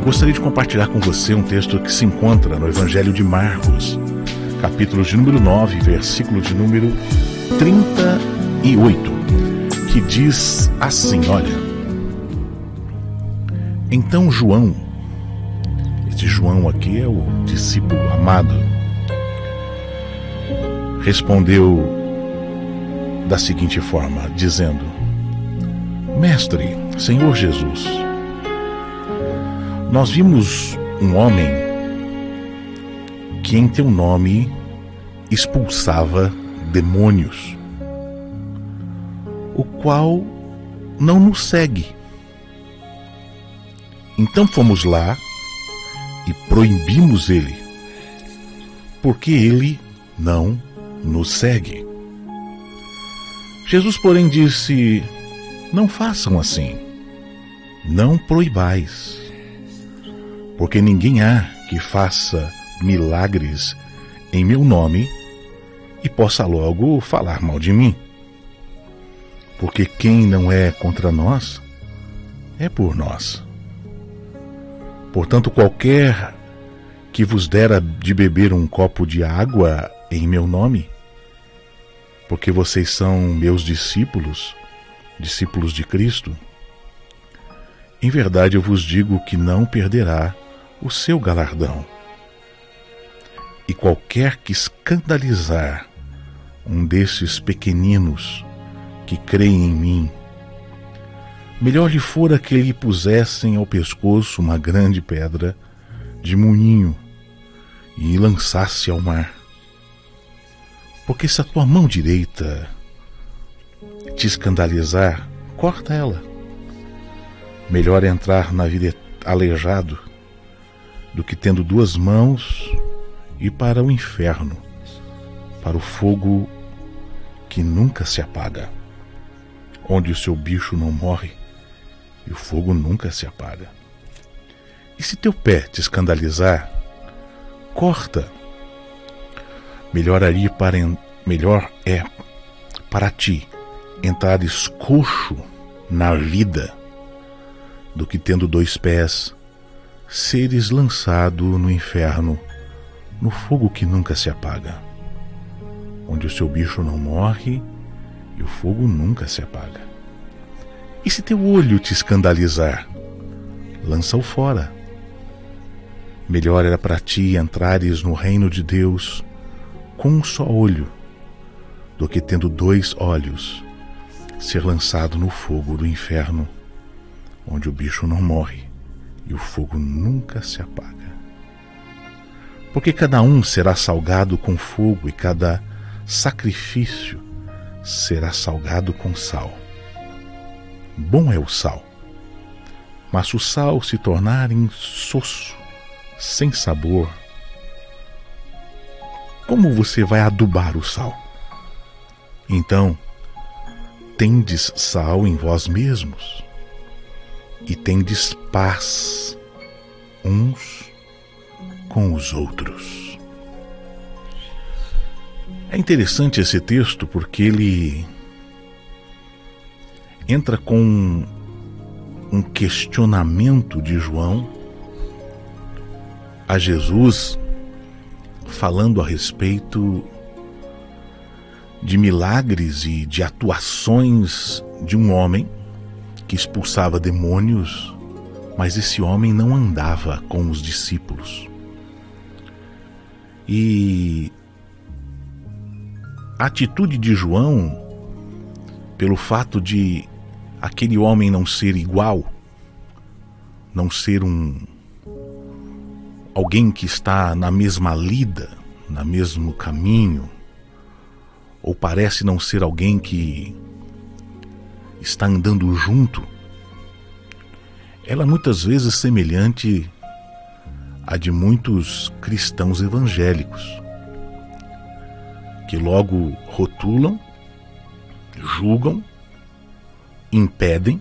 Gostaria de compartilhar com você um texto que se encontra no Evangelho de Marcos, capítulo de número 9, versículo de número 38, que diz assim, olha: Então João, este João aqui é o discípulo amado, respondeu da seguinte forma, dizendo: Mestre, Senhor Jesus, nós vimos um homem que em teu nome expulsava demônios, o qual não nos segue. Então fomos lá e proibimos ele, porque ele não nos segue. Jesus, porém, disse: Não façam assim, não proibais, porque ninguém há que faça milagres em meu nome e possa logo falar mal de mim. Porque quem não é contra nós, é por nós. Portanto, qualquer que vos dera de beber um copo de água em meu nome, porque vocês são meus discípulos, discípulos de Cristo, em verdade eu vos digo que não perderá o seu galardão. E qualquer que escandalizar um desses pequeninos que creem em mim, melhor lhe fora que lhe pusessem ao pescoço uma grande pedra de moinho e lançasse ao mar. Porque se a tua mão direita te escandalizar, corta ela. Melhor entrar na vida aleijado do que tendo duas mãos ir para o inferno, para o fogo que nunca se apaga, onde o seu bicho não morre e o fogo nunca se apaga. E se teu pé te escandalizar, corta. Melhor é para ti entrares coxo na vida do que tendo dois pés seres lançado no inferno, no fogo que nunca se apaga, onde o seu bicho não morre e o fogo nunca se apaga. E se teu olho te escandalizar, lança-o fora. Melhor era para ti entrares no reino de Deus com um só olho, do que tendo dois olhos ser lançado no fogo do inferno, onde o bicho não morre e o fogo nunca se apaga. Porque cada um será salgado com fogo e cada sacrifício será salgado com sal. Bom é o sal, mas se o sal se tornar insosso, sem sabor, como você vai adubar o sal? Então, tendes sal em vós mesmos, e tendes paz uns com os outros. É interessante esse texto porque ele entra com um questionamento de João a Jesus, falando a respeito de milagres e de atuações de um homem que expulsava demônios, mas esse homem não andava com os discípulos. E a atitude de João, pelo fato de aquele homem não ser igual, não ser alguém que está na mesma lida, no mesmo caminho, ou parece não ser alguém que está andando junto, ela é muitas vezes semelhante à de muitos cristãos evangélicos, que logo rotulam, julgam, impedem,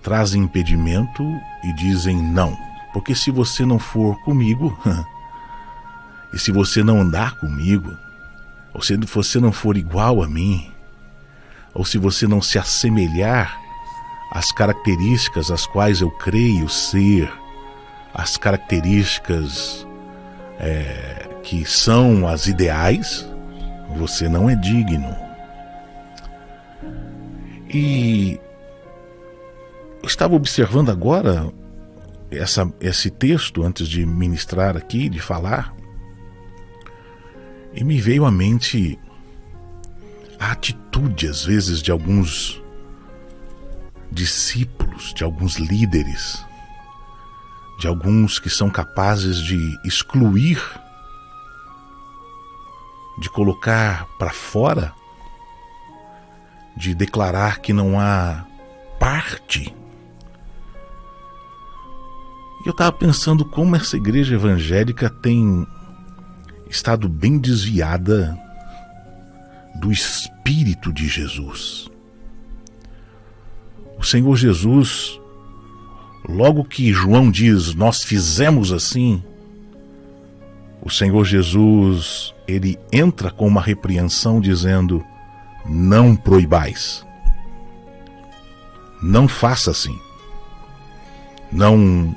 trazem impedimento e dizem não, porque se você não for comigo, e se você não andar comigo, ou se você não for igual a mim, ou se você não se assemelhar às características às quais eu creio ser as características que são as ideais, você não é digno. E eu estava observando agora esse texto antes de ministrar aqui, de falar, e me veio à mente a atitude, às vezes, de alguns discípulos, de alguns líderes, de alguns que são capazes de excluir, de colocar para fora, de declarar que não há parte. E eu estava pensando como essa igreja evangélica tem estado bem desviada do Espírito de Jesus. O Senhor Jesus, logo que João diz, nós fizemos assim, o Senhor Jesus, ele entra com uma repreensão dizendo, não proibais, não faça assim, não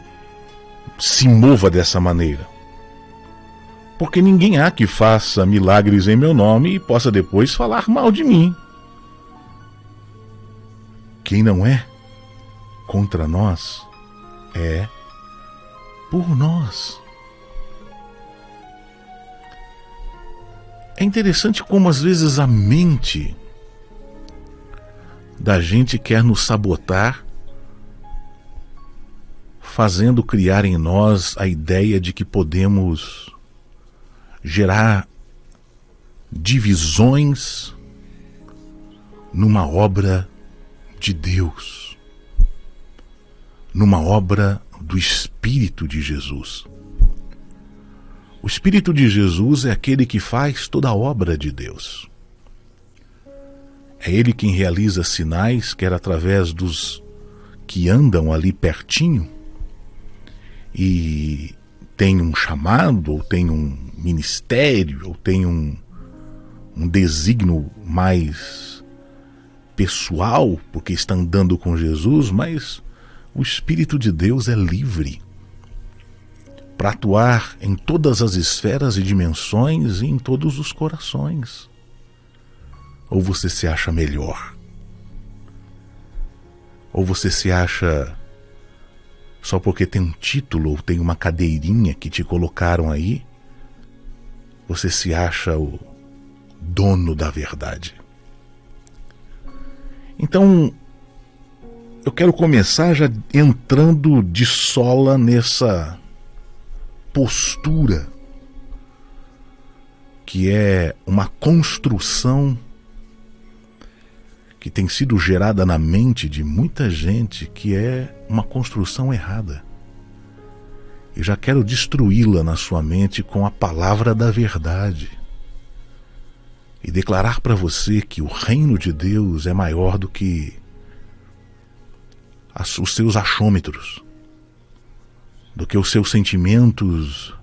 se mova dessa maneira, porque ninguém há que faça milagres em meu nome e possa depois falar mal de mim. Quem não é contra nós é por nós. É interessante como às vezes a mente da gente quer nos sabotar, fazendo criar em nós a ideia de que podemos gerar divisões numa obra de Deus, numa obra do Espírito de Jesus. O Espírito de Jesus é aquele que faz toda a obra de Deus. É Ele quem realiza sinais, quer através dos que andam ali pertinho e tem um chamado, ou tem um ministério, ou tem um desígnio mais pessoal, porque está andando com Jesus, mas o Espírito de Deus é livre para atuar em todas as esferas e dimensões e em todos os corações. Ou você se acha melhor? Ou você se acha só porque tem um título ou tem uma cadeirinha que te colocaram aí, você se acha o dono da verdade? Então, eu quero começar já entrando de sola nessa postura que é uma construção que tem sido gerada na mente de muita gente, que é uma construção errada. E já quero destruí-la na sua mente com a palavra da verdade. E declarar para você que o reino de Deus é maior do que os seus achômetros, do que os seus sentimentos,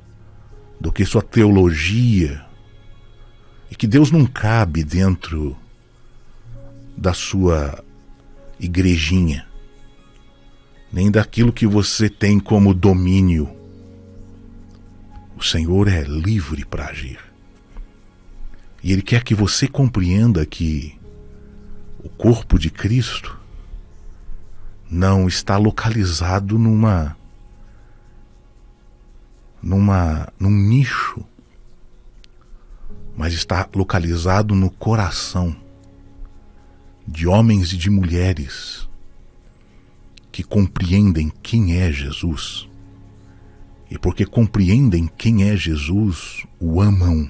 do que sua teologia, e que Deus não cabe dentro da sua igrejinha, nem daquilo que você tem como domínio. O Senhor é livre para agir. E Ele quer que você compreenda que o corpo de Cristo não está localizado num nicho, mas está localizado no coração de homens e de mulheres que compreendem quem é Jesus. E porque compreendem quem é Jesus, o amam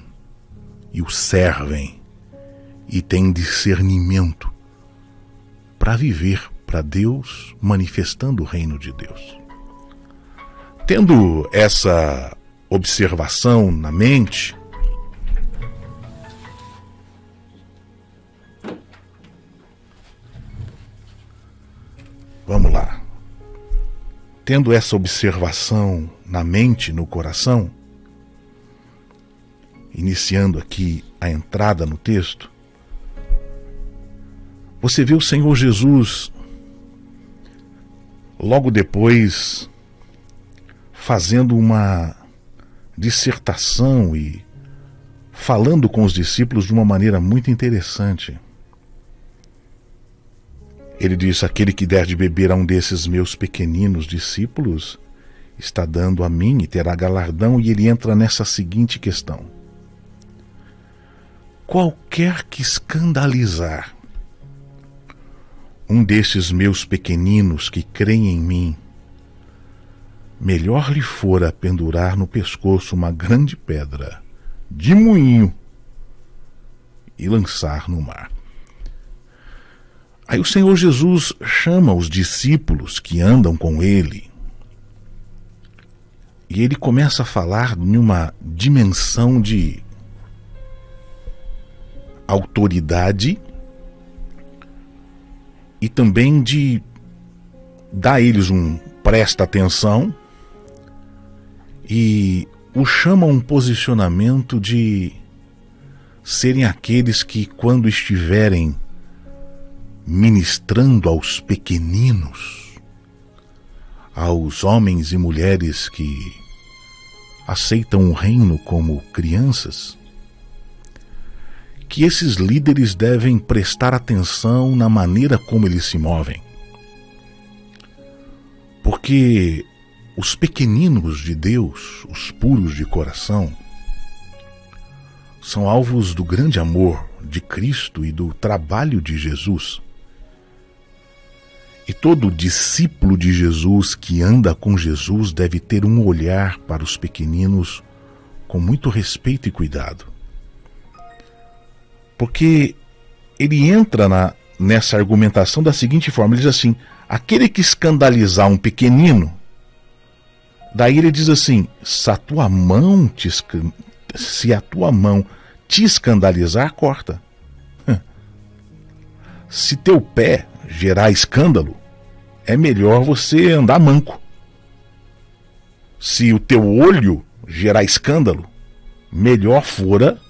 e o servem e têm discernimento para viver para Deus, manifestando o reino de Deus. Tendo essa observação na mente, vamos lá. Tendo essa observação na mente, no coração, iniciando aqui a entrada no texto, você vê o Senhor Jesus logo depois fazendo uma dissertação e falando com os discípulos de uma maneira muito interessante. Ele diz: aquele que der de beber a um desses meus pequeninos discípulos está dando a mim e terá galardão. E ele entra nessa seguinte questão: qualquer que escandalizar um desses meus pequeninos que creem em mim, melhor lhe fora pendurar no pescoço uma grande pedra de moinho e lançar no mar. Aí o Senhor Jesus chama os discípulos que andam com ele e ele começa a falar em uma dimensão de autoridade e também de dar a eles um presta atenção, e o chama a um posicionamento de serem aqueles que, quando estiverem ministrando aos pequeninos, aos homens e mulheres que aceitam o reino como crianças, que esses líderes devem prestar atenção na maneira como eles se movem. Porque os pequeninos de Deus, os puros de coração, são alvos do grande amor de Cristo e do trabalho de Jesus. E todo discípulo de Jesus que anda com Jesus deve ter um olhar para os pequeninos com muito respeito e cuidado. Porque ele entra nessa argumentação da seguinte forma: ele diz assim: aquele que escandalizar um pequenino, daí ele diz assim: se a tua mão te escandalizar, corta. Se teu pé gerar escândalo, é melhor você andar manco. Se o teu olho gerar escândalo, melhor fora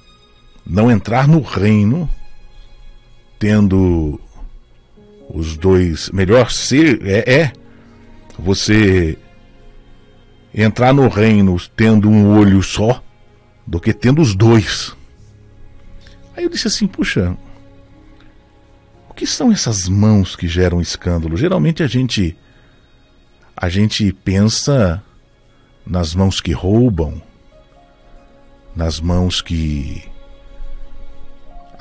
não entrar no reino tendo os dois. Melhor ser você entrar no reino tendo um olho só do que tendo os dois. Aí eu disse assim: puxa, o que são essas mãos que geram escândalo? Geralmente a gente pensa nas mãos que roubam, nas mãos que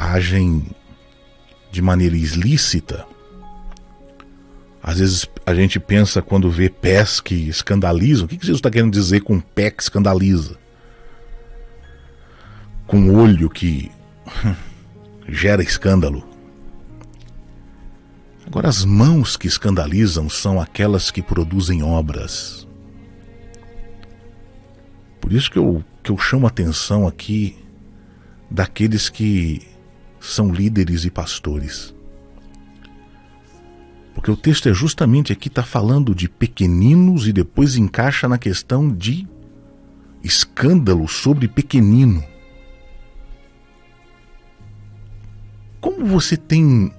agem de maneira ilícita. Às vezes a gente pensa, quando vê pés que escandalizam, o que Jesus está querendo dizer com pé que escandaliza? Com olho que gera escândalo. Agora, as mãos que escandalizam são aquelas que produzem obras. Por isso que eu chamo a atenção aqui daqueles que são líderes e pastores. Porque o texto é justamente aqui, está falando de pequeninos e depois encaixa na questão de escândalo sobre pequenino. Como você tem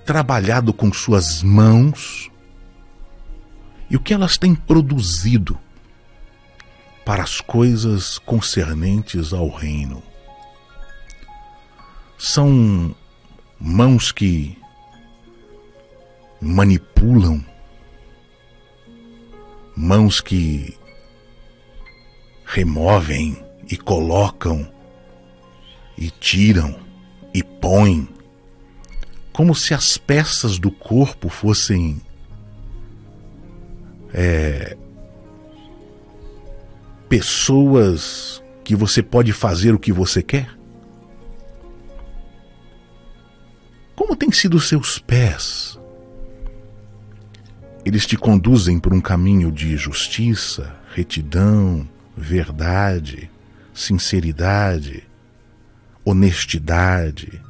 trabalhado com suas mãos e o que elas têm produzido para as coisas concernentes ao reino? São mãos que manipulam, mãos que removem e colocam e tiram e põem, como se as peças do corpo fossem pessoas que você pode fazer o que você quer? Como têm sido os seus pés? Eles te conduzem por um caminho de justiça, retidão, verdade, sinceridade, honestidade?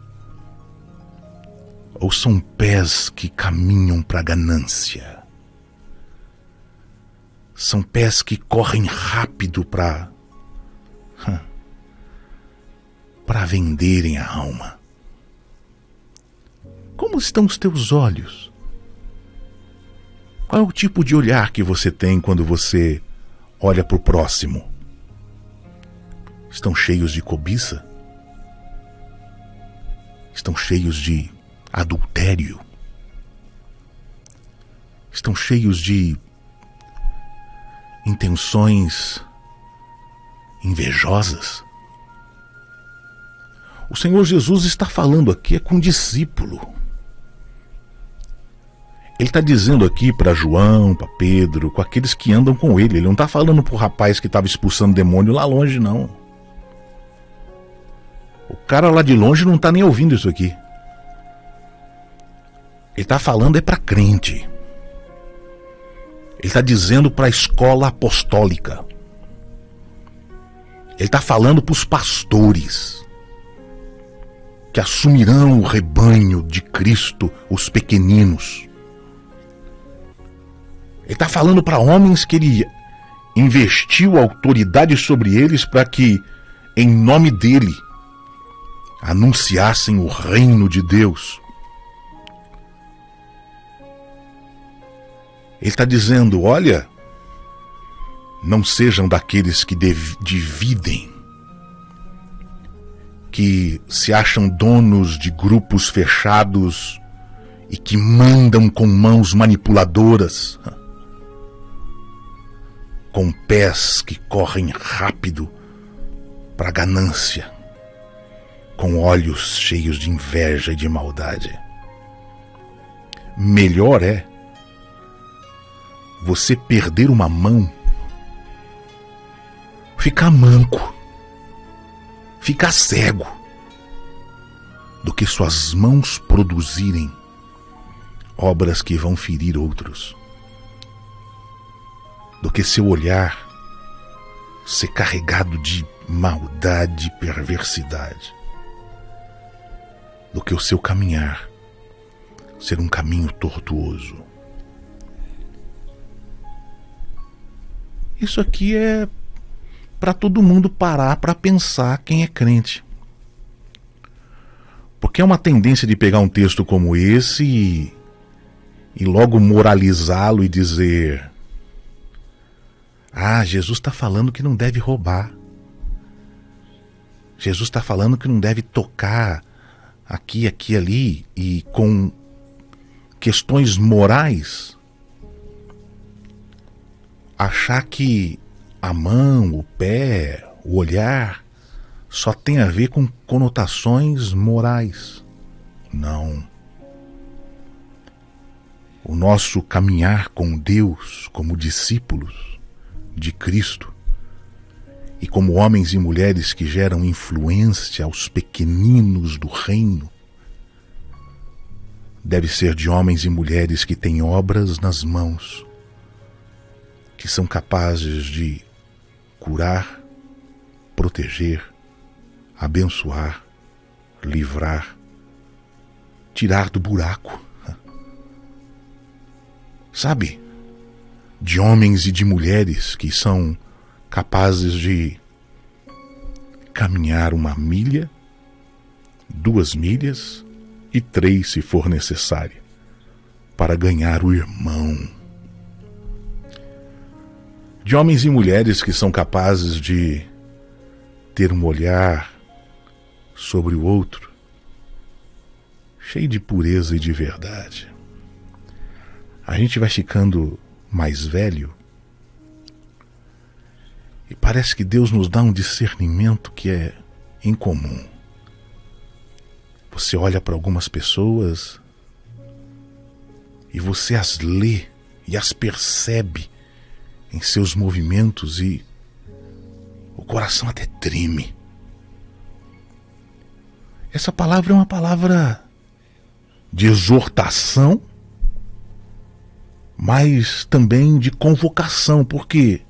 Ou são pés que caminham para a ganância? São pés que correm rápido para venderem a alma? Como estão os teus olhos? Qual é o tipo de olhar que você tem quando você olha para o próximo. Estão cheios de cobiça, estão cheios de adultério, estão cheios de intenções invejosas. O Senhor Jesus está falando aqui com o discípulo. Ele está dizendo aqui para João, para Pedro, com aqueles que andam com ele. Ele não está falando para o rapaz que estava expulsando demônio lá longe, não. O cara lá de longe não está nem ouvindo isso aqui. Ele está falando é para crente. Ele está dizendo para a escola apostólica. Ele está falando para os pastores que assumirão o rebanho de Cristo, os pequeninos. Ele está falando para homens que ele investiu autoridade sobre eles para que, em nome dele, anunciassem o reino de Deus. Ele está dizendo, olha, não sejam daqueles que dividem, que se acham donos de grupos fechados e que mandam com mãos manipuladoras, com pés que correm rápido para a ganância, com olhos cheios de inveja e de maldade. Melhor é você perder uma mão, ficar manco, ficar cego, do que suas mãos produzirem obras que vão ferir outros, do que seu olhar ser carregado de maldade e perversidade, do que o seu caminhar ser um caminho tortuoso. Isso aqui é para todo mundo parar para pensar quem é crente. Porque é uma tendência de pegar um texto como esse e logo moralizá-lo e dizer: ah, Jesus está falando que não deve roubar. Jesus está falando que não deve tocar aqui, aqui, ali, e com questões morais achar que a mão, o pé, o olhar só tem a ver com conotações morais. Não. O nosso caminhar com Deus como discípulos de Cristo e como homens e mulheres que geram influência aos pequeninos do reino deve ser de homens e mulheres que têm obras nas mãos, que são capazes de curar, proteger, abençoar, livrar, tirar do buraco. Sabe? De homens e de mulheres que são capazes de caminhar 1 milha, 2 milhas e 3 se for necessário, para ganhar o irmão. De homens e mulheres que são capazes de ter um olhar sobre o outro, cheio de pureza e de verdade. A gente vai ficando mais velho e parece que Deus nos dá um discernimento que é incomum. Você olha para algumas pessoas e você as lê e as percebe em seus movimentos e o coração até treme. Essa palavra é uma palavra de exortação, mas também de convocação. Por quê?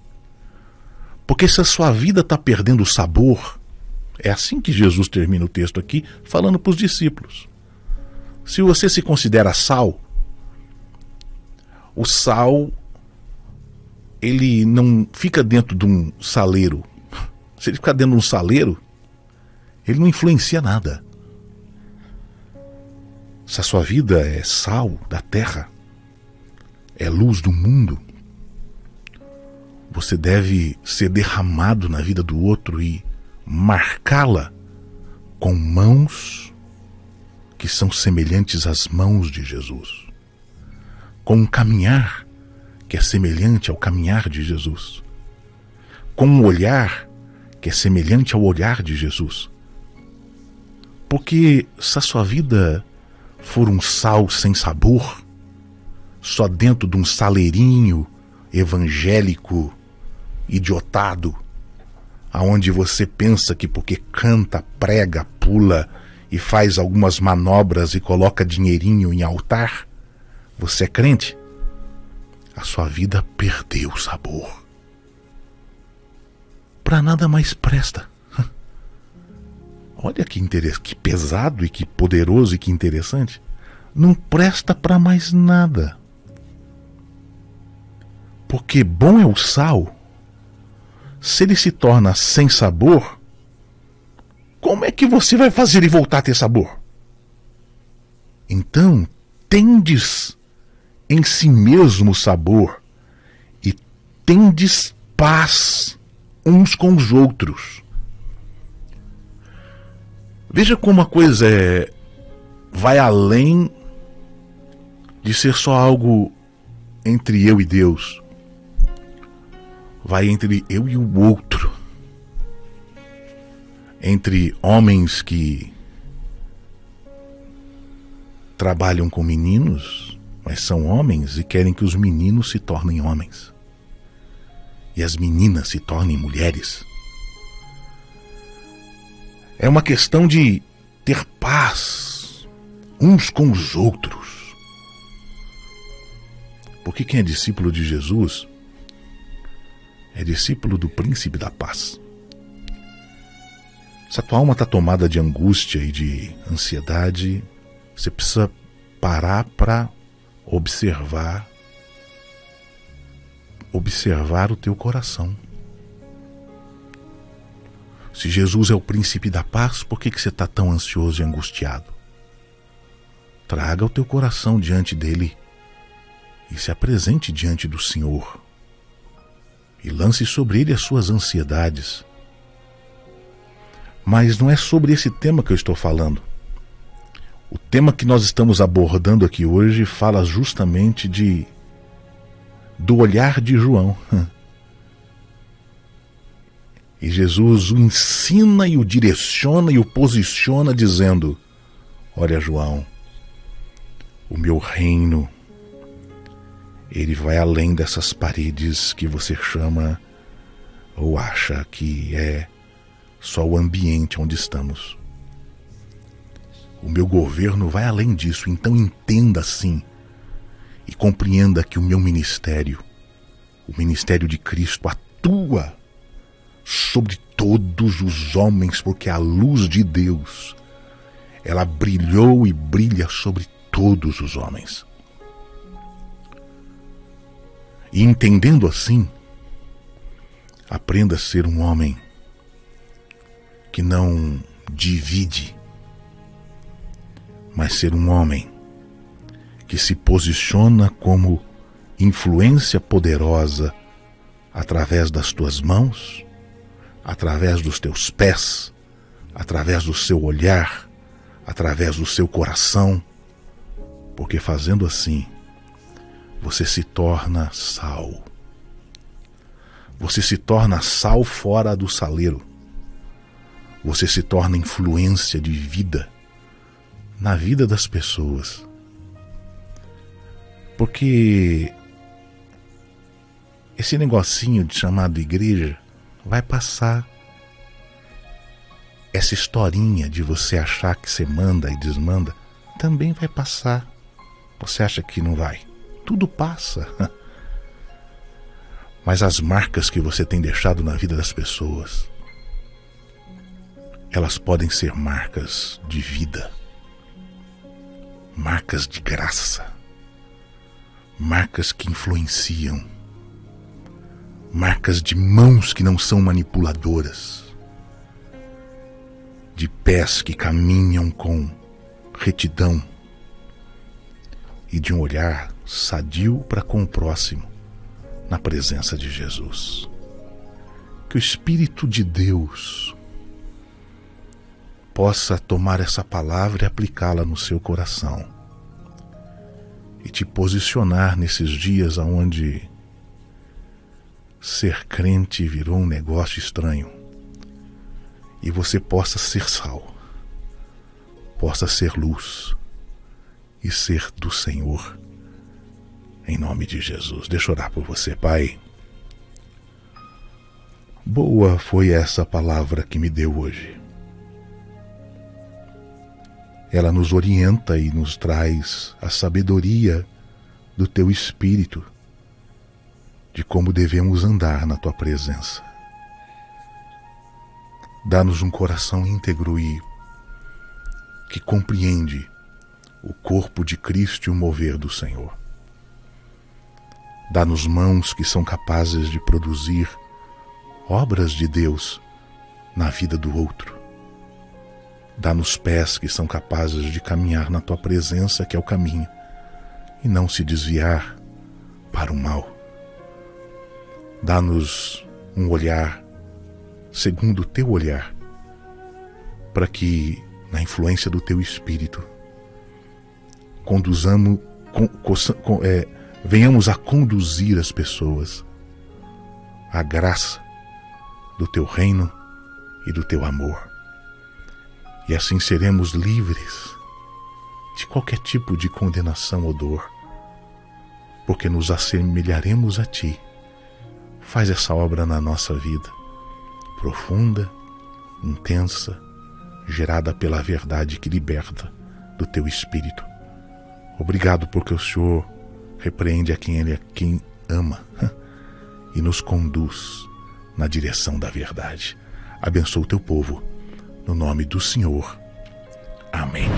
Porque se a sua vida está perdendo o sabor, é assim que Jesus termina o texto aqui, falando para os discípulos. Se você se considera sal, o sal, ele não fica dentro de um saleiro. Se ele ficar dentro de um saleiro, ele não influencia nada. Se a sua vida é sal da terra, é luz do mundo, você deve ser derramado na vida do outro e marcá-la com mãos que são semelhantes às mãos de Jesus, com um caminhar que é semelhante ao caminhar de Jesus, com um olhar que é semelhante ao olhar de Jesus. Porque se a sua vida for um sal sem sabor, só dentro de um saleirinho evangélico idiotado, aonde você pensa que porque canta, prega, pula e faz algumas manobras e coloca dinheirinho em altar, você é crente, a sua vida perdeu o sabor. Para nada mais presta. Olha que interessante, que pesado e que poderoso e que interessante. Não presta para mais nada. Porque bom é o sal. Se ele se torna sem sabor, como é que você vai fazer ele voltar a ter sabor? Então, tendes em si mesmo sabor e tendes paz uns com os outros. Veja como a coisa vai além de ser só algo entre eu e Deus. Vai entre eu e o outro. Entre homens que trabalham com meninos, mas são homens e querem que os meninos se tornem homens. E as meninas se tornem mulheres. É uma questão de ter paz uns com os outros. Porque quem é discípulo de Jesus é discípulo do príncipe da paz. Se a tua alma está tomada de angústia e de ansiedade, você precisa parar para observar o teu coração. Se Jesus é o príncipe da paz, por que você está tão ansioso e angustiado? Traga o teu coração diante dele e se apresente diante do Senhor. E lance sobre ele as suas ansiedades. Mas não é sobre esse tema que eu estou falando. O tema que nós estamos abordando aqui hoje fala justamente do olhar de João. E Jesus o ensina e o direciona e o posiciona dizendo: olha, João, o meu reino, ele vai além dessas paredes que você chama ou acha que é só o ambiente onde estamos. O meu governo vai além disso, então entenda assim e compreenda que o meu ministério, o ministério de Cristo, atua sobre todos os homens, porque a luz de Deus, ela brilhou e brilha sobre todos os homens. E entendendo assim, aprenda a ser um homem que não divide, mas ser um homem que se posiciona como influência poderosa através das tuas mãos, através dos teus pés, através do seu olhar, através do seu coração, porque fazendo assim, você se torna sal. Você se torna sal fora do saleiro. Você se torna influência de vida na vida das pessoas. Porque esse negocinho chamado igreja vai passar. Essa historinha de você achar que você manda e desmanda também vai passar. Você acha que não vai? Tudo passa. Mas as marcas que você tem deixado na vida das pessoas, elas podem ser marcas de vida, marcas de graça, marcas que influenciam, marcas de mãos que não são manipuladoras, de pés que caminham com retidão e de um olhar sadio para com o próximo, na presença de Jesus. Que o Espírito de Deus possa tomar essa palavra e aplicá-la no seu coração e te posicionar nesses dias onde ser crente virou um negócio estranho, e você possa ser sal, possa ser luz e ser do Senhor, em nome de Jesus. Deixa eu orar por você. Pai, boa foi essa palavra que me deu hoje. Ela nos orienta e nos traz a sabedoria do Teu Espírito, de como devemos andar na Tua presença. Dá-nos um coração íntegro e que compreende o corpo de Cristo e o mover do Senhor. Dá-nos mãos que são capazes de produzir obras de Deus na vida do outro. Dá-nos pés que são capazes de caminhar na Tua presença, que é o caminho, e não se desviar para o mal. Dá-nos um olhar segundo o Teu olhar, para que, na influência do Teu Espírito, venhamos a conduzir as pessoas à graça do Teu reino e do Teu amor. E assim seremos livres de qualquer tipo de condenação ou dor, porque nos assemelharemos a Ti. Faz essa obra na nossa vida, profunda, intensa, gerada pela verdade que liberta do Teu Espírito. Obrigado porque o Senhor repreende a quem ama e nos conduz na direção da verdade. Abençoa o Teu povo, no nome do Senhor. Amém.